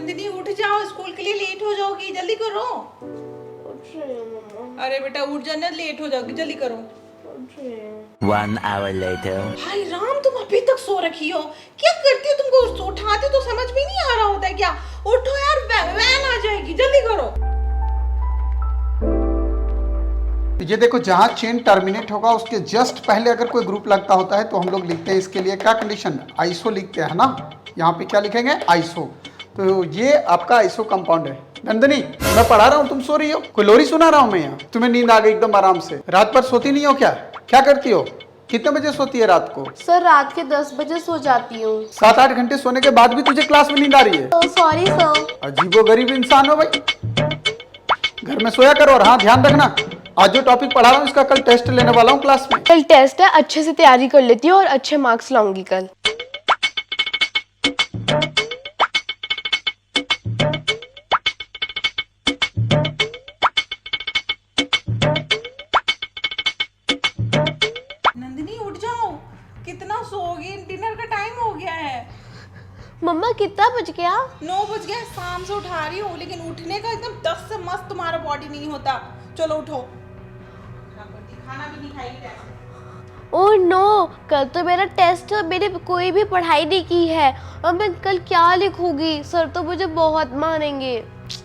नंदिनी उठ जाओ, स्कूल के लिए लेट हो जाओगी, जल्दी करो। अरे बेटा उठ जाना, लेट हो जाओगी, जल्दी करो। 1 hour later. भाई राम, तुम अभी तक सो रखी हो, क्या करती हो? तुमको उठाते तो समझ में नहीं आ रहा होता है क्या? उठो यार, वैन आ जाएगी, जल्दी करो। ये देखो, जहाँ चेन टर्मिनेट होगा उसके जस्ट पहले अगर कोई ग्रुप लगता होता है तो हम लोग लिखते हैं इसके लिए क्या कंडीशन, आइसो लिखते हैं ना। यहाँ पे क्या लिखेंगे, आइसो। तो ये आपका आइसो कंपाउंड है। नंदिनी मैं पढ़ा रहा हूँ, तुम सो रही हो, कोई लोरी सुना रहा हूँ मैं यहाँ, तुम्हें नींद आ गई एकदम आराम से। रात भर सोती नहीं हो क्या? क्या करती हो? कितने बजे सोती है रात को? सर रात के 10 बजे सो जाती हूँ। 7-8 घंटे सोने के बाद भी तुझे क्लास में नींद आ रही है? Sorry sir. अजीबोगरीब इंसान हो भाई। घर में सोया करो। और हाँ, ध्यान रखना, आज जो टॉपिक पढ़ा रहा हूँ इसका कल टेस्ट लेने वाला हूँ क्लास में। कल टेस्ट है, अच्छे से तैयारी कर लेती हूँ और अच्छे मार्क्स लाऊंगी कल। नंदिनी उठ जाओ, कितना सोओगी? डिनर का टाइम हो गया है। मम्मा कितना बज गया? 9 बज गया। शाम से उठा रही हूँ लेकिन उठने का एकदम 10 से मस्त तुम्हारा बॉडी नहीं होता। चलो उठो, खाना भी नहीं खाएगी ऐसे। ओह नो, कल तो मेरा टेस्ट है, मैंने कोई भी पढ़ाई नहीं की है और मैं कल क्या लिखूंगी? सर तो मुझे बहुत मारेंगे।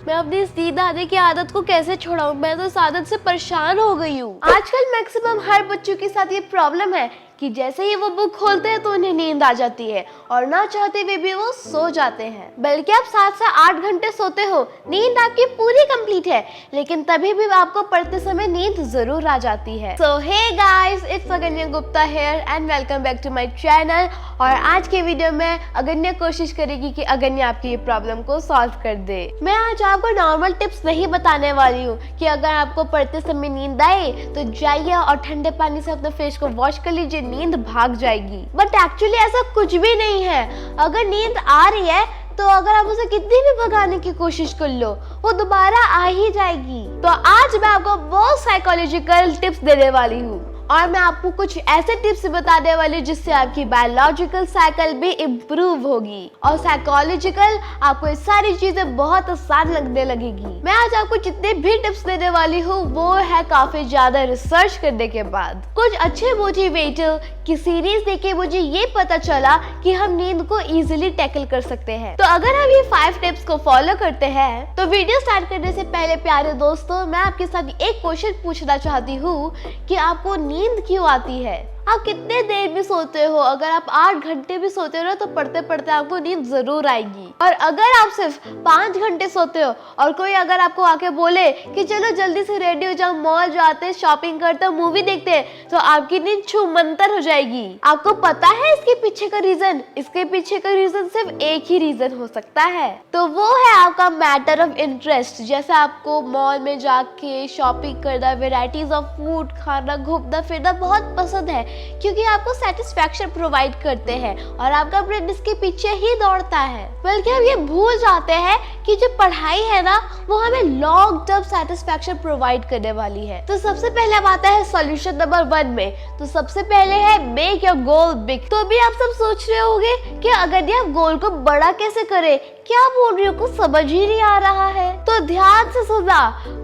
मैं अपनी नींद आने की आदत को कैसे छुड़ाऊं? मैं तो इस आदत से परेशान हो गई हूँ। आजकल मैक्सिमम हर बच्चों के साथ ये प्रॉब्लम है कि जैसे ही वो बुक खोलते हैं तो उन्हें नींद आ जाती है और ना चाहते हुए भी वो सो जाते हैं। बल्कि आप 7 से 8 घंटे सोते हो, नींद आपकी पूरी कंप्लीट है, लेकिन तभी भी आपको पढ़ते समय नींद जरूर आ जाती है। So hey guys, it's Agnya Gupta here and welcome back to my channel. और आज के वीडियो में अगन्या कोशिश करेगी कि अगन्या आपकी ये प्रॉब्लम को सॉल्व कर दे। मैं आज आपको नॉर्मल टिप्स नहीं बताने वाली हूँ कि अगर आपको पढ़ते समय नींद आए तो जाइए और ठंडे पानी से अपने फेस को वॉश कर लीजिए, नींद भाग जाएगी। बट एक्चुअली ऐसा कुछ भी नहीं है। अगर नींद आ रही है तो अगर आप उसे कितनी भी भगाने की कोशिश कर लो, वो दोबारा आ ही जाएगी। तो आज मैं आपको बहुत साइकोलॉजिकल टिप्स देने वाली हूँ और मैं आपको कुछ ऐसे टिप्स बताने वाली हूँ जिससे आपकी बायोलॉजिकल साइकिल भी इम्प्रूव होगी और साइकोलॉजिकल आपको ये सारी चीजें बहुत आसान लगने लगेगी। मैं आज आपको जितने भी टिप्स देने वाली हूँ वो है काफी ज्यादा रिसर्च करने के बाद। कुछ अच्छे मोटिवेटर की सीरीज देखे मुझे ये पता चला कि हम नींद को इजीली टैकल कर सकते हैं। तो अगर हम ये 5 टिप्स को फॉलो करते हैं तो वीडियो स्टार्ट करने से पहले प्यारे दोस्तों, मैं आपके साथ एक क्वेश्चन पूछना चाहती हूँ कि आपको नींद क्यों आती है? आप कितने देर भी सोते हो? अगर आप 8 घंटे भी सोते हो ना तो पढ़ते पढ़ते आपको नींद जरूर आएगी। और अगर आप सिर्फ 5 घंटे सोते हो और कोई अगर आपको आके बोले कि चलो जल्दी से रेडी हो जाओ, मॉल जाते हैं, शॉपिंग करते हैं, मूवी देखते हैं, तो आपकी नींद छूमंतर हो जाएगी। आपको पता है इसके पीछे का रीजन? इसके पीछे का रीजन सिर्फ एक ही रीजन हो सकता है, तो वो है आपका मैटर ऑफ इंटरेस्ट। जैसे आपको मॉल में जाके शॉपिंग करना, वेराइटीज ऑफ फूड खाना, घूमना फिरना बहुत पसंद है क्योंकि आपको सेटिस्फैक्शन प्रोवाइड करते हैं और आपका ब्रेन इसके पीछे ही दौड़ता है। बल्कि हम ये भूल जाते हैं कि जो पढ़ाई है ना वो हमें लॉन्ग टर्म सेटिस्फैक्शन प्रोवाइड करने वाली है। तो सबसे पहले अब आता है सॉल्यूशन नंबर 1 में। तो सबसे पहले है मेक योर गोल बिग। तो अभी आप सब सोच रहे होंगे कि अगर आप गोल को बड़ा कैसे करें, क्या बोल रही हो, कुछ समझ ही नहीं आ रहा है। तो ध्यान से सुना,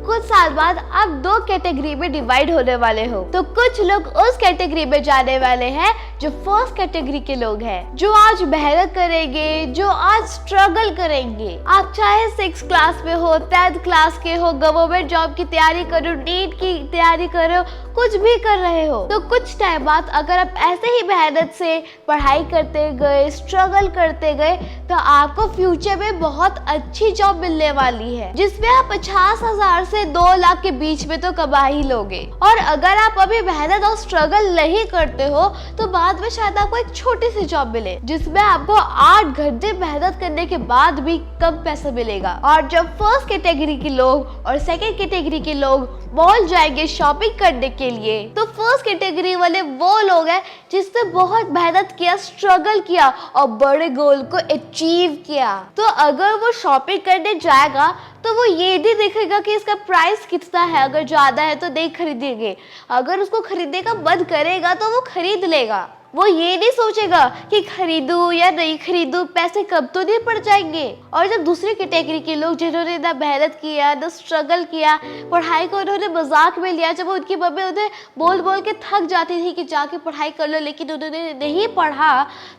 कुछ साल बाद आप 2 कैटेगरी में डिवाइड होने वाले हो। तो कुछ लोग उस कैटेगरी में जाने वाले हैं जो फर्स्ट कैटेगरी के लोग हैं, जो आज मेहनत करेंगे, जो आज स्ट्रगल करेंगे। आप चाहे 6th क्लास में हो, 10th क्लास के हो, गवर्नमेंट जॉब की तैयारी करो, नीट की तैयारी करो, कुछ भी कर रहे हो, तो कुछ टाइम बाद अगर आप ऐसे ही मेहनत से पढ़ाई करते गए, स्ट्रगल करते गए, तो आपको फ्यूचर में बहुत अच्छी जॉब मिलने वाली है जिसमें आप 50,000 से 2 लाख के बीच में तो कमा ही लोगे। और अगर आप अभी मेहनत और स्ट्रगल नहीं करते हो तो बाद में शायद आपको एक छोटी सी जॉब मिले जिसमें आपको 8 घंटे मेहनत करने के बाद भी कम पैसा मिलेगा। और जब फर्स्ट कैटेगरी के लोग और सेकंड कैटेगरी के लोग मॉल जाएंगे शॉपिंग करने के लिए, तो फर्स्ट कैटेगरी वाले वो लोग हैं जिसने बहुत मेहनत किया, स्ट्रगल किया और बड़े गोल को अचीव किया। तो अगर वो शॉपिंग करने जाएगा तो वो ये नहीं देखेगा कि इसका प्राइस कितना है, अगर ज्यादा है तो नहीं खरीदेंगे, अगर उसको खरीदने का मन करेगा तो वो खरीद लेगा। वो ये नहीं सोचेगा कि खरीदूं या नहीं खरीदूं, पैसे कब तो नहीं पड़ जाएंगे। और जब दूसरी कैटेगरी के लोग जिन्होंने ना मेहनत किया, ना स्ट्रगल किया, पढ़ाई को उन्होंने मजाक में लिया, जब उनकी मम्मी उन्हें बोल बोल के थक जाती थी कि जाके पढ़ाई कर लो, लेकिन उन्होंने नहीं पढ़ा,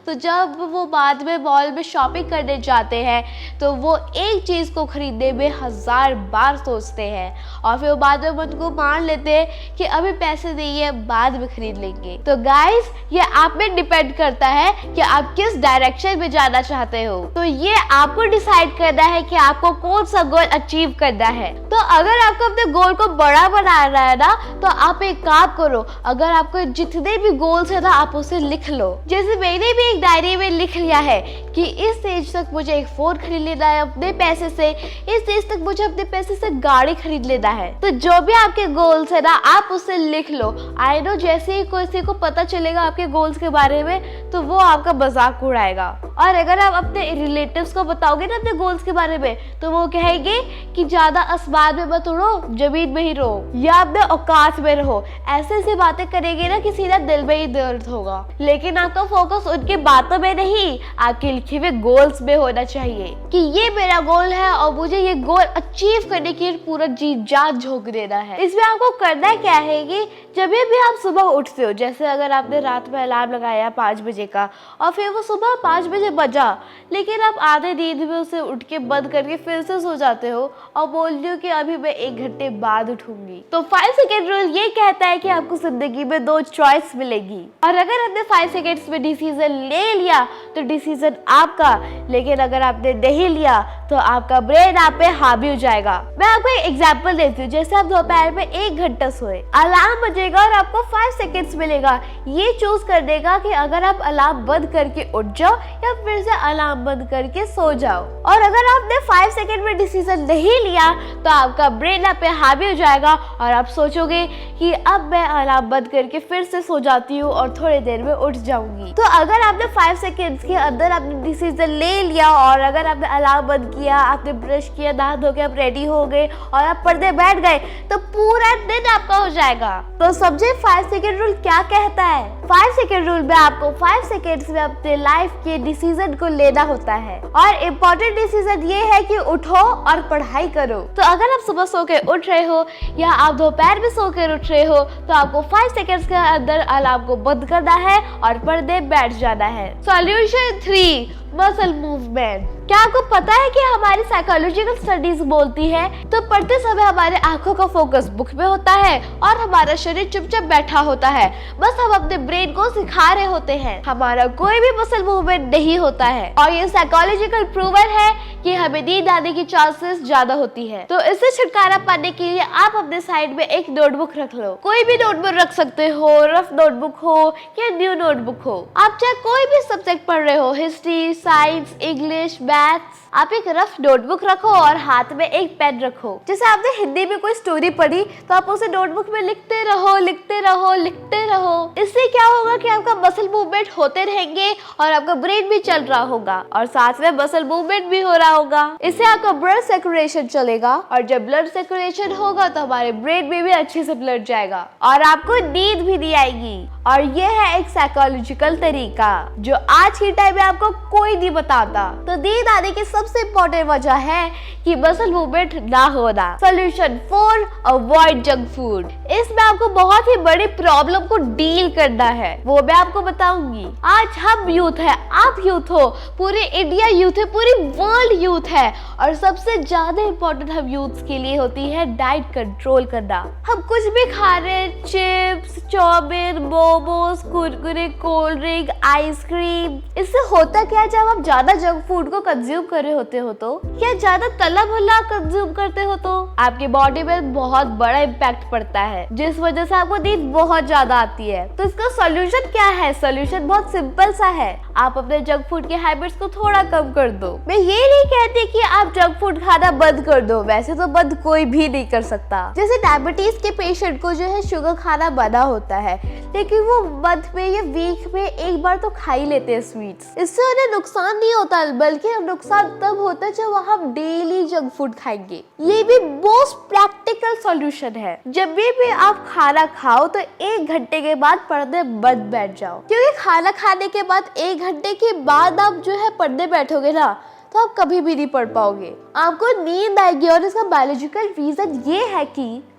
तो जब वो बाद में मॉल में शॉपिंग करने जाते हैं तो वो एक चीज़ को खरीदने में 1000 बार सोचते हैं और फिर वो बाद में मन को मान लेते हैं कि अभी पैसे नहीं है, बाद में खरीद लेंगे। तो गाइस, ये आप में डिपेंड करता है कि आप किस डायरेक्शन में जाना चाहते हो। तो ये आपको डिसाइड करना है कि आपको कौन सा गोल अचीव करना है। तो अगर आपको अपने गोल को बड़ा बनाना है ना, तो आप एक काम करो, अगर आपको जितने भी गोल्स है ना, आप उसे लिख लो। जैसे मैंने भी एक डायरी में लिख लिया है कि इस एज तक मुझे एक फोन खरीद लेना है अपने पैसे से, इस एज तक मुझे अपने पैसे से गाड़ी खरीद लेना है। तो जो भी आपके गोल्स है ना, आप उसे लिख लो। आई नो जैसे ही किसी को पता चलेगा आपके गोल्स के बारे में, तो वो आपका मजाक उड़ाएगा। और अगर आप अपने रिलेटिव्स को बताओगे ना अपने गोल्स के बारे में, तो वो कहेंगे कि ज्यादा आसमान में मत उड़ो, जमीन में ही रहो या अपने औकात में रहो। ऐसे ऐसी बातें करेंगे ना कि सीधा दिल में ही दर्द होगा। लेकिन आपका फोकस उनकी बातों में नहीं, आपके लिखे हुए गोल्स में होना चाहिए कि ये मेरा गोल है और मुझे ये गोल अचीव करने के लिए पूरा जी जान झोंक देना है। इसमें आपको करना क्या है कि जब भी आप सुबह उठते हो, जैसे अगर आपने रात में अलार्म लगाया 5 बजे का और फिर वो सुबह 5 बजे बजा, लेकिन आप आधे नींद में उसे उठ के बंद करके फिर से सो जाते हो और बोलते हो कि अभी मैं 1 घंटे बाद उठूंगी। तो 5 सेकेंड रूल ये कहता है कि आपको जिंदगी में 2 चॉइस मिलेगी और अगर आपने 5 सेकेंड्स में डिसीजन ले लिया तो डिसीजन आपका, लेकिन अगर आपने नहीं लिया तो आपका ब्रेन आप पे हावी हो जाएगा। मैं आपको एक एग्जांपल देती हूँ। जैसे आप दोपहर में 1 घंटा सोए, अलार्म बजेगा और आपको 5 सेकेंड्स मिलेगा ये चूज कर देगा कि अगर आप अलार्म बंद करके उठ जाओ या फिर से अलार्म बंद करके सो जाओ। और अगर आपने 5 सेकेंड में डिसीजन नहीं लिया तो आपका ब्रेन आप पे हावी हो जाएगा और आप सोचोगे कि अब मैं अलार्म बंद करके फिर से सो जाती हूँ और थोड़ी देर में उठ जाऊंगी। तो अगर आपने 5 सेकेंड्स के अंदर आपने डिसीजन ले लिया और अगर आपने अलार्म बंद किया, आपने ब्रश किया, नहा धो के आप रेडी हो गए और आप पढ़ने बैठ गए, तो पूरा दिन आपका हो जाएगा। तो समझे 5 सेकेंड रूल क्या कहता है। 5 सेकेंड रूल में आपको 5 सेकेंड्स में अपने लाइफ के डिसीजन को लेना होता है और इम्पोर्टेंट डिसीजन ये है कि उठो और पढ़ाई करो। तो अगर आप सुबह सो के उठ रहे हो या आप दोपहर में सो कर उठ रहे हो, तो आपको 5 सेकेंड्स के अंदर अलार्म को बंद करना है और पढ़ने बैठ जाना है। Solution 3, muscle movement. क्या आपको पता है कि हमारी साइकोलॉजिकल स्टडीज बोलती है तो पढ़ते समय हमारे आंखों का फोकस बुक में होता है और हमारा शरीर चुपचाप बैठा होता है। बस हम अपने ब्रेन को सिखा रहे होते हैं, हमारा कोई भी मसल मूवमेंट नहीं होता है। और ये साइकोलॉजिकल प्रूवन है कि हमें नींद आने की चांसेस ज्यादा होती है। तो इससे छुटकारा पाने के लिए आप अपने साइड में एक नोटबुक रख लो। कोई भी नोटबुक रख सकते हो, रफ नोटबुक हो या न्यू नोटबुक हो। आप चाहे कोई भी सब्जेक्ट पढ़ रहे हो, हिस्ट्री, साइंस, इंग्लिश, मैथ्स, आप एक रफ नोटबुक रखो और हाथ में एक पेन रखो। जैसे आपने हिंदी में कोई स्टोरी पढ़ी तो आप उसे नोटबुक में लिखते रहो, लिखते रहो, लिखते रहो। इससे क्या होगा कि आपका मसल मूवमेंट होते रहेंगे और आपका ब्रेन भी चल रहा होगा और साथ में मसल मूवमेंट भी हो रहा होगा। इससे आपका ब्लड सर्कुलेशन चलेगा और जब ब्लड सर्कुलेशन होगा तो हमारे ब्रेन में भी अच्छे से ब्लड जाएगा और आपको नींद भी नहीं आएगी। और ये है एक साइकोलॉजिकल तरीका जो आज के टाइम में आपको कोई नहीं बताता। तो नींद आने की सबसे इम्पोर्टेंट वजह है कि मसल मूवमेंट ना होना। Solution 4, avoid junk food. इसमें आपको बहुत ही बड़ी प्रॉब्लम को डील करना है, वो मैं आपको बताऊंगी। आज हम यूथ है, आप यूथ हो, पूरे इंडिया यूथ है, पूरी वर्ल्ड यूथ है और सबसे ज्यादा इम्पोर्टेंट हम यूथ के लिए होती है डाइट कंट्रोल करना। हम कुछ भी खा रहे हैं, chips, chowmein, momos, Kurkure, cold drink, ice cream. इससे होता क्या है, जब आप ज्यादा जंक फूड को कंज्यूम कर रहे होते हो तो या ज्यादा तला भला कंज्यूम करते हो तो आपकी बॉडी में बहुत बड़ा इम्पैक्ट पड़ता है, जिस वजह से आपको नींद बहुत ज्यादा आती है। तो इसका सॉल्यूशन क्या है? सॉल्यूशन बहुत सिंपल सा है, आप अपने जंक फूड के हैबिट्स को थोड़ा कम कर दो। मैं ये नहीं कहती कि आप जंक फूड खाना बंद कर दो, वैसे तो बंद कोई भी नहीं कर सकता। जैसे डायबिटीज के पेशेंट को जो है शुगर खाना बना होता है, लेकिन वो मंथ में या वीक में एक बार तो खा ही लेते हैं स्वीट्स। इससे उन्हें नुकसान नहीं होता, बल्कि नुकसान तब होता है जब हम डेली जंक फूड खाएंगे। ये भी मोस्ट प्रैक्टिकल सॉल्यूशन है। जब भी आप खाना खाओ तो 1 घंटे के बाद पढ़ने मत बैठ जाओ, क्योंकि खाना खाने के बाद 1 घंटे के बाद आप जो है पढ़ने बैठोगे ना तो आप कभी भी नहीं पढ़ पाओगे, आपको नींद आएगी। और इसका बायोलॉजिकल रीजन ये है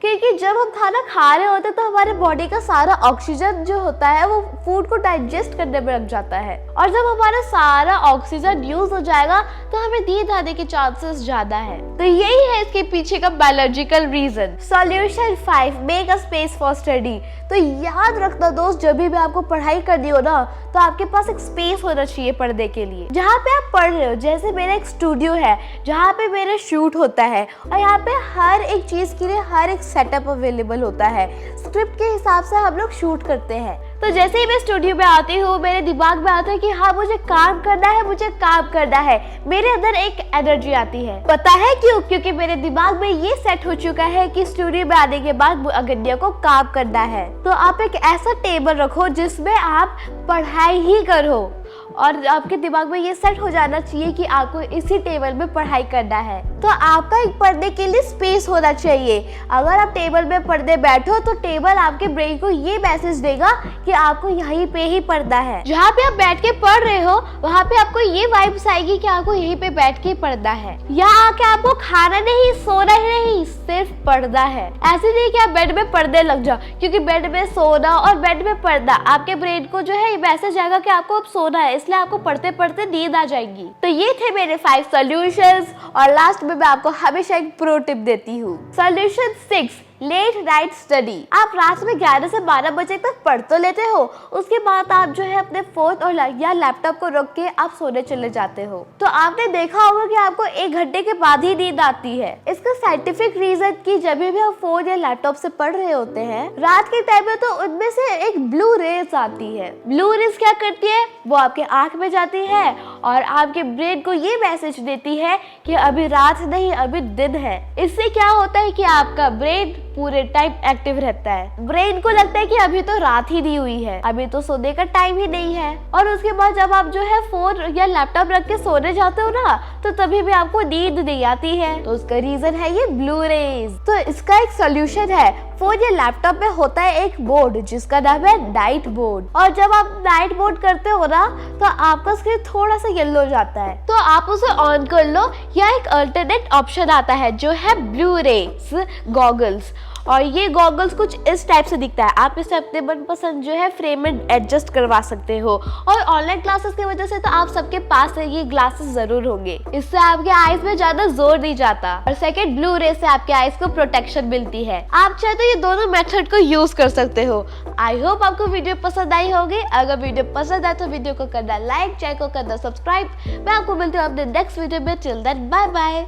क्योंकि जब हम खाना खा रहे होते हैं तो हमारे बॉडी का सारा ऑक्सीजन जो होता है वो फूड को डाइजेस्ट करने में लग जाता है, और जब हमारा सारा ऑक्सीजन यूज हो जाएगा तो हमें नींद आने के चांसेस ज्यादा है। तो यही है इसके पीछे का biological reason. Solution 5, make a space for study. तो याद रखना दोस्त, जब भी आपको पढ़ाई करनी हो ना तो आपके पास एक स्पेस होना चाहिए पढ़ने के लिए, जहाँ पे आप पढ़ रहे हो। जैसे मेरा एक स्टूडियो है जहाँ पे मेरा शूट होता है, और यहाँ पे हर एक चीज के लिए हर एक सेटअप अवेलेबल होता है। स्क्रिप्ट के हिसाब से हम लोग शूट करते हैं। तो जैसे ही मैं स्टूडियो में आती हूँ मेरे दिमाग में आता है कि हाँ मुझे काम करना है, मुझे काम करना है। मेरे अंदर एक एनर्जी आती है। पता है क्यों? क्योंकि मेरे दिमाग में ये सेट हो चुका है कि स्टूडियो में आने के बाद अगन्या को काम करना है। तो आप एक ऐसा टेबल रखो जिसमें आप पढ़ाई ही करो, और आपके दिमाग में ये सेट हो जाना चाहिए कि आपको इसी टेबल में पढ़ाई करना है। तो आपका एक पढ़ने के लिए स्पेस होना चाहिए। अगर आप टेबल में पढ़ने बैठो तो टेबल आपके ब्रेन को ये मैसेज देगा कि आपको यहीं पे ही पढ़ना है। जहाँ पे आप बैठ के पढ़ रहे हो वहाँ पे आपको ये वाइब्स आएगी कि आपको यहीं पे बैठ के पढ़ना है। यहाँ आके आपको खाना नहीं, सोना ही नहीं, सिर्फ पढ़ना है। ऐसे नहीं कि आप बेड में पढ़ने लग जाओ, क्योंकि बेड में सोना और बेड में पढ़ना आपके ब्रेन को जो है ये मैसेज आएगा कि आपको अब सोना है, इसलिए आपको पढ़ते पढ़ते नींद आ जाएगी। तो ये थे मेरे 5 सॉल्यूशंस, और लास्ट में मैं आपको हमेशा एक प्रो टिप देती हूँ। Solution 6, late night study. आप रात में 11 से 12 बजे तक पढ़ तो लेते हो, उसके बाद आप जो है अपने फोन और या लैपटॉप को रख के आप सोने चले जाते हो। तो आपने देखा होगा कि आपको 1 घंटे के बाद ही नींद आती है। इसका साइंटिफिक रीजन कि जब भी हम फोन या लैपटॉप से पढ़ रहे होते हैं रात के टाइम में, तो उनमें से एक ब्लू रेज आती है। ब्लू रेज क्या करती है? वो आपके आंख में जाती है और आपके ब्रेन को ये मैसेज देती है कि अभी रात नहीं, अभी दिन है। इससे क्या होता है कि आपका ब्रेन पूरे टाइम एक्टिव रहता है। ब्रेन को लगता है कि अभी तो रात ही नहीं हुई है, अभी तो सोने का टाइम ही नहीं है। और उसके बाद जब आप जो है फोन या लैपटॉप रख के सोने जाते हो ना, तो तभी भी आपको नींद नहीं आती है। तो उसका रीजन है ये ब्लू रेज। तो इसका एक सोल्यूशन है। फोन या लैपटॉप में होता है एक मोड जिसका नाम है नाइट मोड, और जब आप नाइट मोड करते हो ना तो आपका स्क्रीन थोड़ा सा येलो हो जाता है, तो आप उसे ऑन कर लो। या एक अल्टरनेट ऑप्शन आता है जो है ब्लू रेज गॉगल्स, और ये गॉगल्स कुछ इस टाइप से दिखता है। आप इसे अपने मनपसंद जो है फ्रेम में एडजस्ट करवा सकते हो, और ऑनलाइन क्लासेस की वजह से तो आप सबके पास ये ग्लासेस जरूर होंगे। इससे आपके आईज में ज्यादा जोर नहीं जाता, और सेकंड ब्लू रे से आपके आईज को प्रोटेक्शन मिलती है। आप चाहे तो ये दोनों मेथड को यूज कर सकते हो। आई होप आपको वीडियो पसंद आई होगी। अगर वीडियो पसंद आए तो वीडियो को करना लाइक, चैनल को करना सब्सक्राइब। मैं आपको मिलती हूँ अपने नेक्स्ट वीडियो में। Till then bye bye.